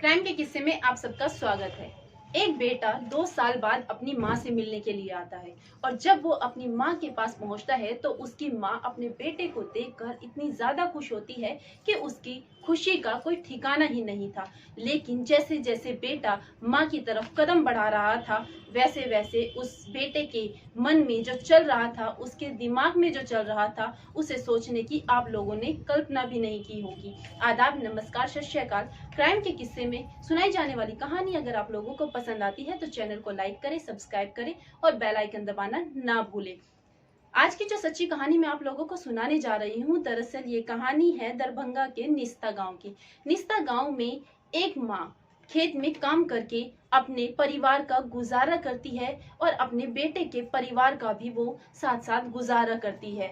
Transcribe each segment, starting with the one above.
Crime के किस्से में आप सबका स्वागत है। एक बेटा 2 साल बाद अपनी माँ से मिलने के लिए आता है और जब वो अपनी माँ के पास पहुंचता है तो उसकी माँ अपने बेटे को देखकर इतनी ज्यादा खुश होती है कि उसकी खुशी का कोई ठिकाना ही नहीं था। लेकिन जैसे जैसे बेटा माँ की तरफ कदम बढ़ा रहा था वैसे वैसे उस बेटे के मन में जो चल रहा था, उसके दिमाग में जो चल रहा था, उसे सोचने की आप लोगों ने कल्पना भी नहीं की होगी। आदाब, नमस्कार, सत श्री अकाल। क्राइम के किस्से में सुनाई जाने वाली कहानी अगर आप लोगों को पसंद आती है तो चैनल को लाइक करें, सब्सक्राइब करें और बेल आइकन दबाना ना भूलें। आज की जो सच्ची कहानी मैं आप लोगों को सुनाने जा रही हूँ, दरअसल ये कहानी है दरभंगा के निस्ता गांव की। निस्ता गांव में एक माँ खेत में काम करके अपने परिवार का गुजारा करती है और अपने बेटे के परिवार का भी वो साथ साथ गुजारा करती है।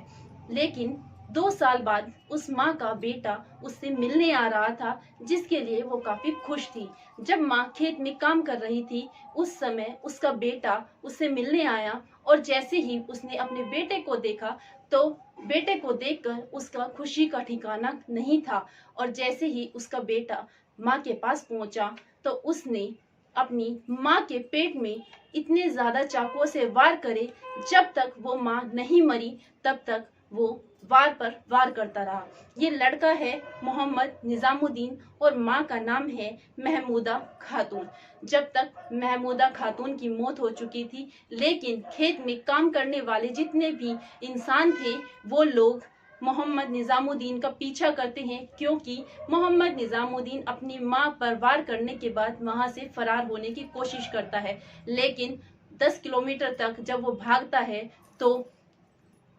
लेकिन 2 साल बाद उस माँ का बेटा उससे मिलने आ रहा था, जिसके लिए वो काफी खुश थी। जब माँ खेत में काम कर रही थी उस समय उसका बेटा उससे मिलने आया और जैसे ही उसने अपने बेटे को देखा तो बेटे को देखकर उसका खुशी का ठिकाना नहीं था। और जैसे ही उसका बेटा माँ के पास पहुंचा तो उसने अपनी माँ के पेट में इतने ज्यादा चाकुओं से वार करे, जब तक वो माँ नहीं मरी तब तक वो वार पर वार करता रहा। ये लड़का है मोहम्मद निजामुद्दीन और माँ का नाम है महमूदा खातून। जब तक महमूदा खातून की मौत हो चुकी थी, लेकिन खेत में काम करने वाले जितने भी इंसान थे वो लोग मोहम्मद निजामुद्दीन का पीछा करते हैं, क्योंकि मोहम्मद निजामुद्दीन अपनी माँ पर वार करने के बाद वहां से फरार होने की कोशिश करता है। लेकिन 10 किलोमीटर तक जब वो भागता है तो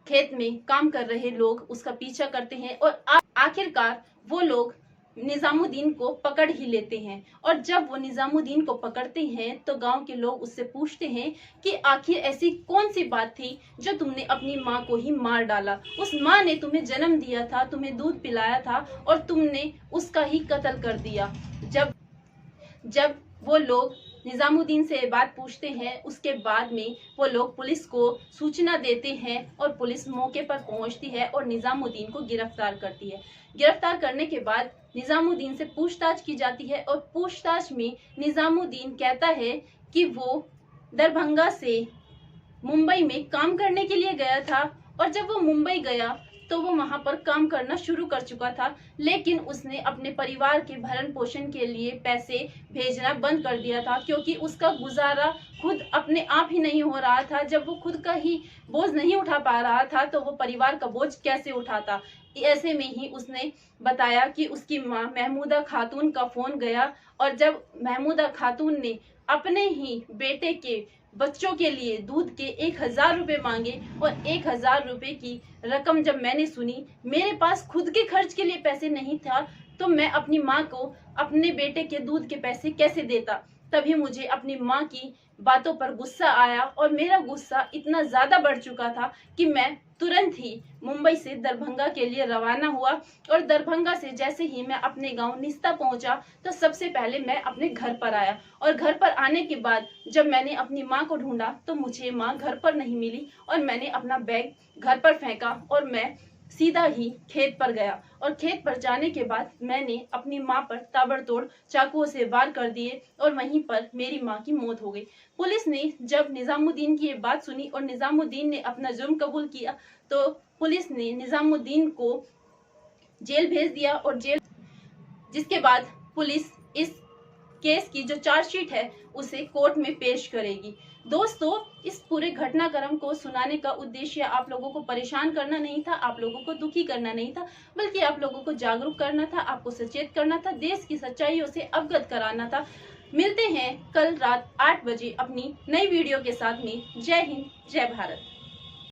खेत में काम कर रहे लोग उसका पीछा करते हैं और आखिरकार वो लोग निजामुद्दीन को पकड़ ही लेते हैं। और जब वो निजामुद्दीन को पकड़ते हैं तो गांव के लोग उससे पूछते हैं कि आखिर ऐसी कौन सी बात थी जो तुमने अपनी माँ को ही मार डाला। उस माँ ने तुम्हें जन्म दिया था, तुम्हें दूध पिलाया था और तुमने उसका ही कत्ल कर दिया। जब वो लोग निजामुद्दीन से बात पूछते हैं, उसके बाद में वो लोग पुलिस को सूचना देते हैं और पुलिस मौके पर पहुंचती है और निजामुद्दीन को गिरफ्तार करती है। गिरफ्तार करने के बाद निजामुद्दीन से पूछताछ की जाती है और पूछताछ में निजामुद्दीन कहता है कि वो दरभंगा से मुंबई में काम करने के लिए गया था और जब वो मुंबई गया तो वो वहां पर काम करना शुरू कर चुका था, लेकिन उसने अपने परिवार के भरण पोषण के लिए पैसे भेजना बंद कर दिया था, क्योंकि उसका गुजारा खुद अपने आप ही नहीं हो रहा था। जब वो खुद का ही बोझ नहीं उठा पा रहा था तो वो परिवार का बोझ कैसे उठाता। ऐसे में ही उसने बताया कि उसकी माँ महमूदा खातून का फोन गया और जब महमूदा खातून ने अपने ही बेटे के बच्चों के लिए दूध के 1000 रुपए मांगे और 1000 रुपए की रकम जब मैंने सुनी, मेरे पास खुद के खर्च के लिए पैसे नहीं था तो मैं अपनी माँ को अपने बेटे के दूध के पैसे कैसे देता। तभी मुझे अपनी माँ की बातों पर गुस्सा आया और मेरा गुस्सा इतना ज्यादा बढ़ चुका था कि मैं तुरंत ही मुंबई से दरभंगा के लिए रवाना हुआ। और दरभंगा से जैसे ही मैं अपने गांव निस्ता पहुंचा तो सबसे पहले मैं अपने घर पर आया और घर पर आने के बाद जब मैंने अपनी माँ को ढूंढा तो मुझे माँ घर पर नहीं मिली और मैंने अपना बैग घर पर फेंका और मैं सीधा ही खेत पर गया। और खेत पर जाने के बाद मैंने अपनी माँ पर ताबड़तोड़ चाकुओं से वार कर दिए और वहीं पर मेरी माँ की मौत हो गई। पुलिस ने जब निजामुद्दीन की ये बात सुनी और निजामुद्दीन ने अपना जुर्म कबूल किया तो पुलिस ने निजामुद्दीन को जेल भेज दिया और जिसके बाद पुलिस इस केस की जो चार्जशीट है उसे कोर्ट में पेश करेगी। दोस्तों, इस पूरे घटनाक्रम को सुनाने का उद्देश्य आप लोगों को परेशान करना नहीं था, आप लोगों को दुखी करना नहीं था, बल्कि आप लोगों को जागरूक करना था, आपको सचेत करना था, देश की सच्चाइयों से अवगत कराना था। मिलते हैं कल रात 8 बजे अपनी नई वीडियो के साथ में। जय हिंद, जय भारत।